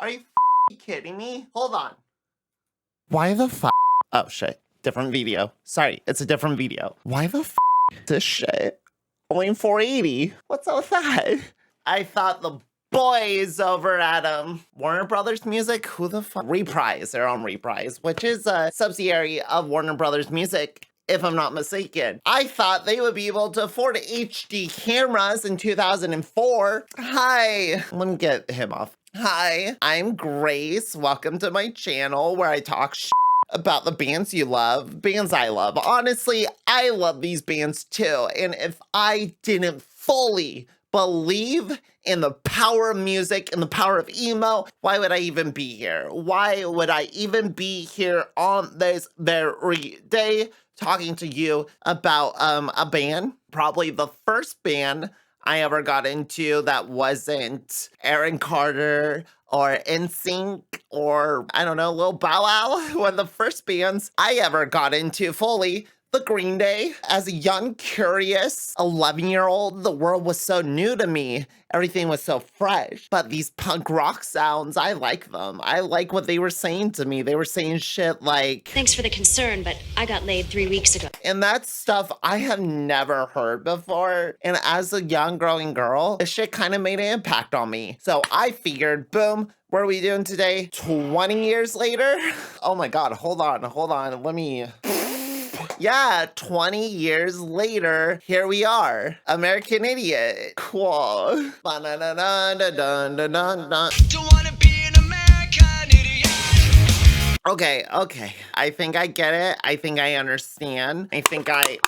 Are you kidding me? Hold on. Why the fuck? Oh shit. Different video. Sorry, it's a different video. Why the fuck this shit? Only 480. What's up with that? I thought the boys over at Warner Brothers Music, who the fuck? Reprise, they're on Reprise, which is a subsidiary of Warner Brothers Music, if I'm not mistaken. I thought they would be able to afford HD cameras in 2004. Hi, let me get him off. Hi, I'm Grace. Welcome to my channel where I talk about the bands you love, bands I love. Honestly, I love these bands too. And if I didn't fully believe in the power of music and the power of emo, why would I even be here? Why would I even be here on this very day talking to you about a band? Probably the first band I ever got into that wasn't Aaron Carter or NSYNC or, I don't know, Lil Bow Wow. One of the first bands I ever got into fully, the Green Day. As a young, curious 11-year-old, the world was so new to me. Everything was so fresh. But these punk rock sounds, I like them. I like what they were saying to me. They were saying shit like, "Thanks for the concern, but I got laid 3 weeks ago." And that's stuff I have never heard before. And as a young growing girl, this shit kind of made an impact on me. So I figured, boom, what are we doing today? 20 years later? Oh my God, hold on. Let me... Yeah, 20 years later, here we are. American Idiot. Cool. Ba-na-na-na-na-na-na-na. Don't wanna be an American idiot. Okay. I think I get it. I think I understand. I think I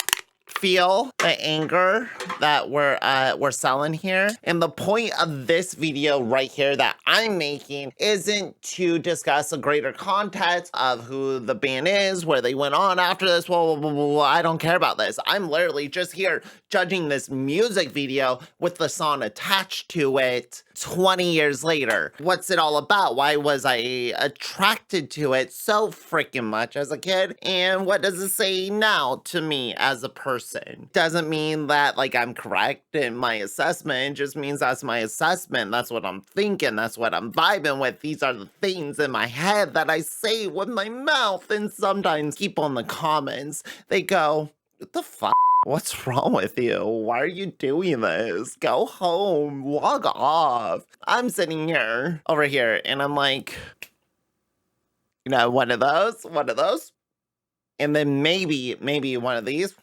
feel the anger that we're selling here. And the point of this video right here that I'm making isn't to discuss a greater context of who the band is, where they went on after this, blah, blah, blah, blah, blah. I don't care about this. I'm literally just here judging this music video with the song attached to it 20 years later. What's it all about? Why was I attracted to it so freaking much as a kid? And what does it say now to me as a person? Doesn't mean that like I'm correct in my assessment. It just means that's my assessment. That's what I'm thinking. That's what I'm vibing with. These are the things in my head that I say with my mouth. And sometimes people in the comments, they go, what the fuck? What's wrong with you? Why are you doing this? Go home, log off. I'm sitting here, over here, and I'm like, you know, one of those, and then maybe one of these.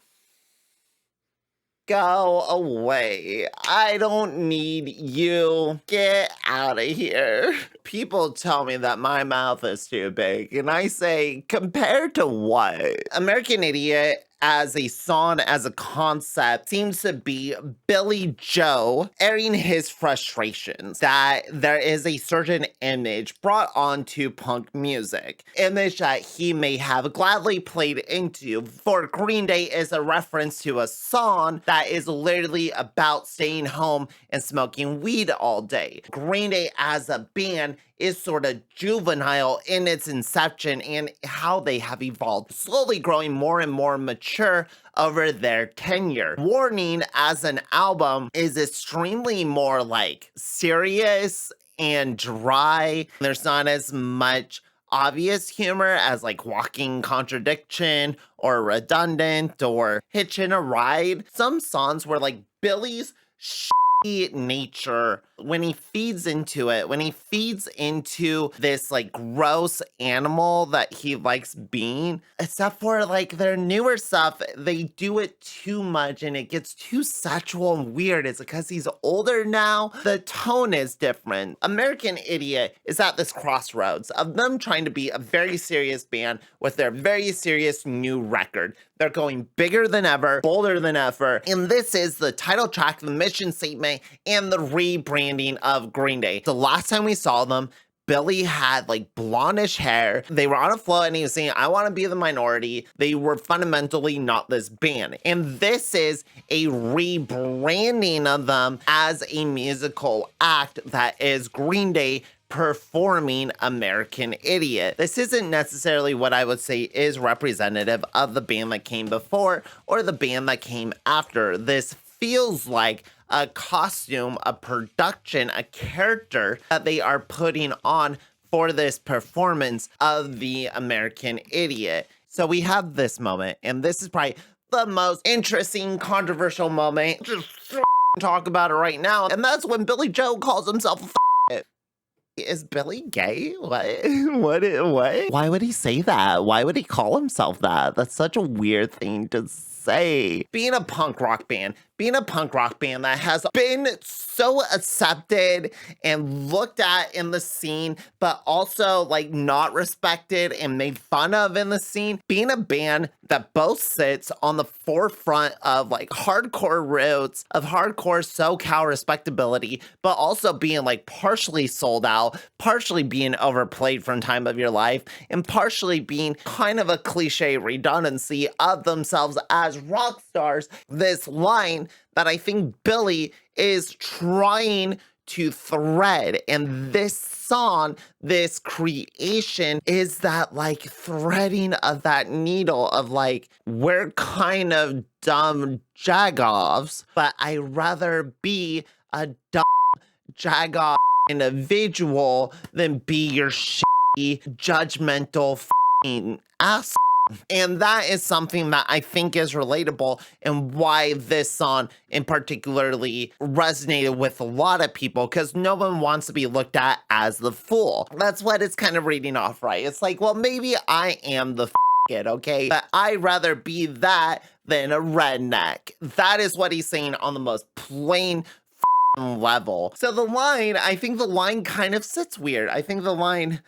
Go away. I don't need you. Get out of here. People tell me that my mouth is too big, and I say, compared to what? American Idiot as a song, as a concept, seems to be Billy Joe airing his frustrations that there is a certain image brought onto punk music, image that he may have gladly played into. For Green Day is a reference to a song that is literally about staying home and smoking weed all day. Green Day as a band is sort of juvenile in its inception and how they have evolved, slowly growing more and more mature over their tenure. Warning as an album is extremely more like serious and dry. There's not as much obvious humor as like Walking Contradiction or Redundant or Hitchin' a Ride. Some songs were like Billy's nature when he feeds into it, when he feeds into this like gross animal that he likes being, except for like their newer stuff, they do it too much and it gets too sexual and weird. It's because he's older now. The tone is different. American Idiot is at this crossroads of them trying to be a very serious band with their very serious new record. They're going bigger than ever, bolder than ever, and this is the title track, the mission statement, and the rebranding of Green Day. The last time we saw them, Billy had like blondish hair. They were on a float and he was saying, I want to be the minority. They were fundamentally not this band. And this is a rebranding of them as a musical act that is Green Day performing American Idiot. This isn't necessarily what I would say is representative of the band that came before or the band that came after. This feels like a costume, a production, a character that they are putting on for this performance of the American Idiot. So we have this moment, and this is probably the most interesting, controversial moment. Just talk about it right now, and that's when Billy Joe calls himself a Is Billy gay? What? What? Why would he say that? Why would he call himself that? That's such a weird thing to say. Being a punk rock band that has been so accepted and looked at in the scene, but also like not respected and made fun of in the scene. Being a band that both sits on the forefront of like hardcore roots, of hardcore SoCal respectability, but also being like partially sold out, partially being overplayed from time of your life, and partially being kind of a cliche redundancy of themselves as rock stars. This line that I think Billy is trying to thread, and this song, this creation is that like threading of that needle of like, we're kind of dumb jagoffs, but I'd rather be a dumb jagoff individual than be your shitty, judgmental f***ing ass. And that is something that I think is relatable, and why this song in particularly resonated with a lot of people, because no one wants to be looked at as the fool. That's what it's kind of reading off, right? It's like, well, maybe I am the kid, okay? But I'd rather be that than a redneck. That is what he's saying on the most plain level. So the line, I think the line kind of sits weird. I think the line...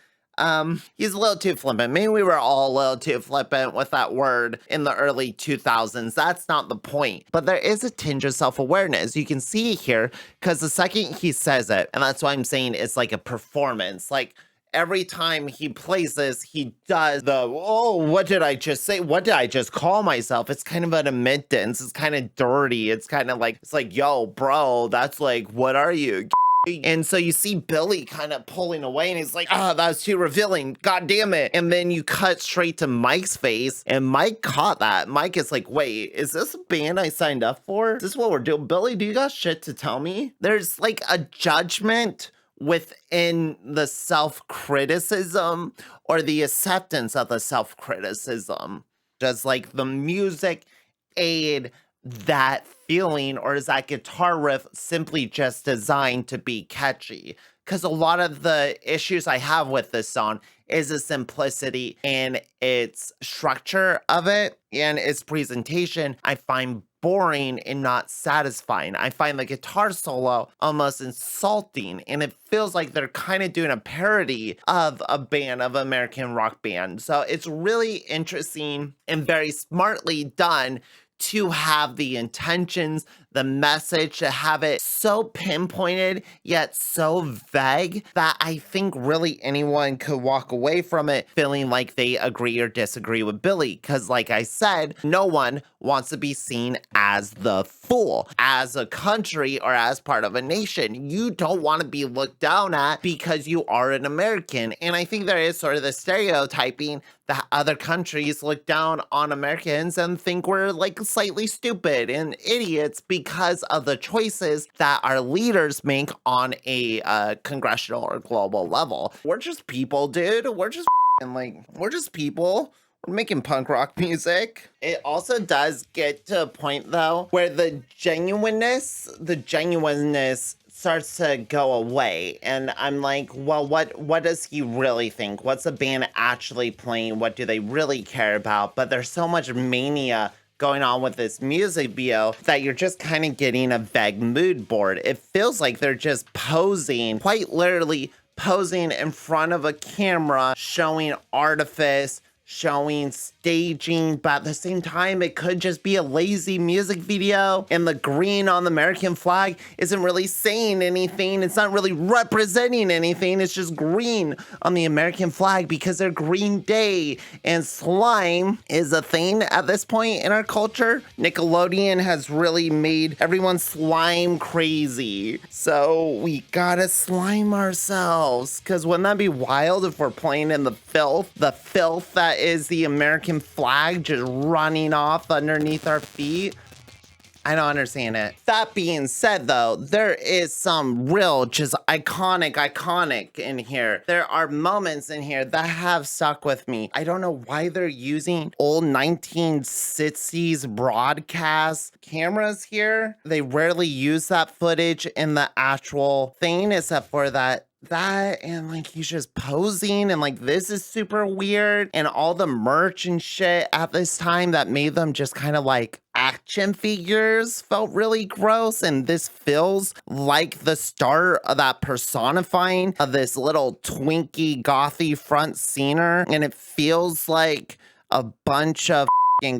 he's a little too flippant. Maybe we were all a little too flippant with that word in the early 2000s. That's not the point. But there is a tinge of self-awareness. You can see here, because the second he says it, and that's why I'm saying it's like a performance. Like, every time he plays this, he does the, oh, what did I just say? What did I just call myself? It's kind of an admittance. It's kind of dirty. It's kind of like, it's like, yo, bro, that's like, what are you? And so you see Billy kind of pulling away, and he's like, that was too revealing. God damn it. And then you cut straight to Mike's face, and Mike caught that. Mike is like, wait, is this a band I signed up for? Is this what we're doing? Billy, do you got shit to tell me? There's like a judgment within the self-criticism or the acceptance of the self-criticism. Does like the music aid that feeling, or is that guitar riff simply just designed to be catchy? Because a lot of the issues I have with this song is the simplicity and its structure of it and its presentation I find boring and not satisfying. I find the guitar solo almost insulting, and it feels like they're kind of doing a parody of a band, of an American rock band. So it's really interesting and very smartly done to have the intentions, the message, to have it so pinpointed yet so vague that I think really anyone could walk away from it feeling like they agree or disagree with Billy. Because like I said, no one wants to be seen as the fool. As a country or as part of a nation, you don't want to be looked down at because you are an American. And I think there is sort of the stereotyping that other countries look down on Americans and think we're like slightly stupid and idiots because of the choices that our leaders make on a congressional or global level. We're just people, dude. We're just people. We're making punk rock music. It also does get to a point though where the genuineness starts to go away, and I'm like, well, what does he really think? What's the band actually playing? What do they really care about? But there's so much mania going on with this music video that you're just kind of getting a vague mood board. It feels like they're just posing, quite literally posing in front of a camera, showing artifice, showing staging, but at the same time, it could just be a lazy music video, and the green on the American flag isn't really saying anything. It's not really representing anything. It's just green on the American flag because they're Green Day, and slime is a thing at this point in our culture. Nickelodeon has really made everyone slime crazy, so we gotta slime ourselves, because wouldn't that be wild if we're playing in the filth that is the American flag just running off underneath our feet? I don't understand it. That being said, though, there is some real just iconic in here. There are moments in here that have stuck with me. I don't know why they're using old 1960s broadcast cameras here. They rarely use that footage in the actual thing, except for that and like he's just posing and like this is super weird, and all the merch and shit at this time that made them just kind of like action figures felt really gross, and this feels like the start of that personifying of this little twinkie gothy front scener, and it feels like a bunch of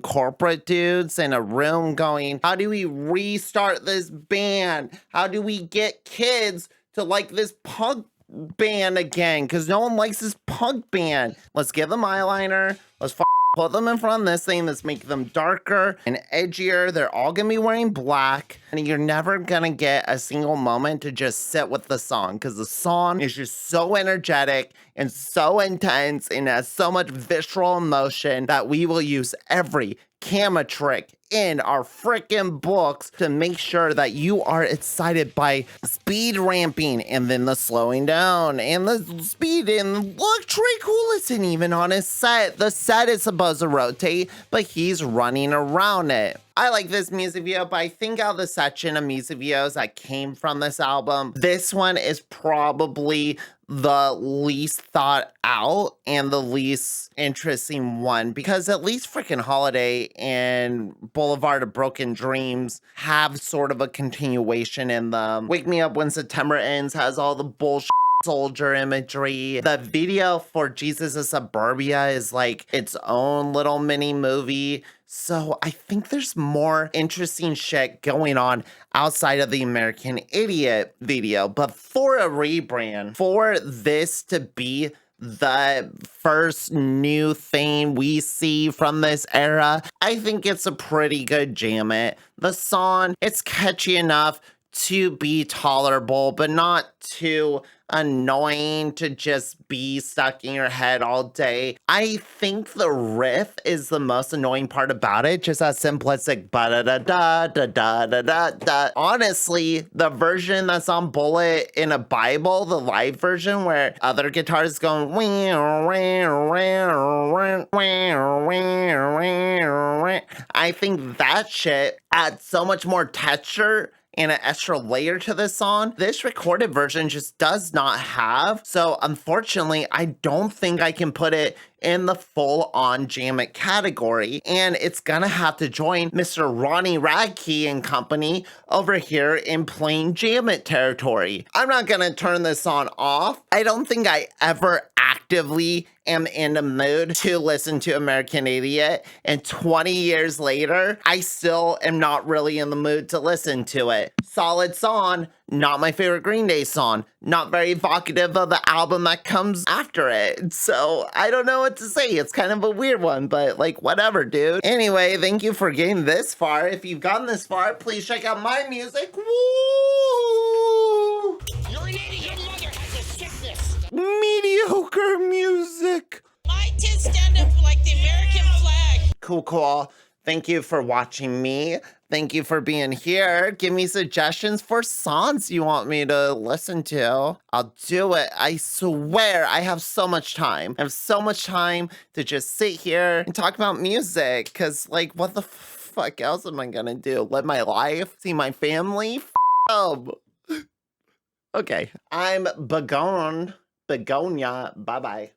corporate dudes in a room going, how do we restart this band? How do we get kids to like this punk band again? Because no one likes this punk band. Let's give them eyeliner. Let's put them in front of this thing. Let's make them darker and edgier. They're all gonna be wearing black, and you're never gonna get a single moment to just sit with the song, because the song is just so energetic and so intense and has so much visceral emotion that we will use every camera trick in our freaking books to make sure that you are excited by speed ramping and then the slowing down and the speed. And look, Trey Cool isn't even on his set. The set is supposed to rotate, but he's running around it. I like this music video, but I think out of the section of music videos that came from this album, this one is probably the least thought out and the least interesting one, because at least freaking Holiday and Boulevard of Broken Dreams have sort of a continuation in them. Wake Me Up When September Ends has all the bullshit soldier imagery. The video for Jesus of Suburbia is like its own little mini movie. So I think there's more interesting shit going on outside of the American Idiot video. But for a rebrand, for this to be the first new thing we see from this era, I think it's a pretty good jam it. The song, it's catchy enough to be tolerable, but not too annoying to just be stuck in your head all day. I think the riff is the most annoying part about it, just that simplistic ba-da-da-da-da-da-da-da-da. Honestly, the version that's on Bullet in a Bible, the live version where other guitars going, I think that shit adds so much more texture and an extra layer to this song this recorded version just does not have. So unfortunately, I don't think I can put it in the full-on jam it category, and it's gonna have to join Mr. Ronnie Radke and company over here in plain jam it territory. I'm not gonna turn this song off. I don't think I ever actively am in the mood to listen to American Idiot, and 20 years later, I still am not really in the mood to listen to it. Solid song, not my favorite Green Day song, not very evocative of the album that comes after it. So I don't know what to say. It's kind of a weird one, but like whatever, dude. Anyway, thank you for getting this far. If you've gotten this far, please check out my music. Woo! You're an idiot. Your mother has a sickness. Mediocre music. My tits stand up like the American flag. Cool. Thank you for watching me. Thank you for being here. Give me suggestions for songs you want me to listen to. I'll do it. I swear I have so much time. I have so much time to just sit here and talk about music. Because, like, what the fuck else am I gonna do? Live my life? See my family? Okay. I'm Begonia. Bye-bye.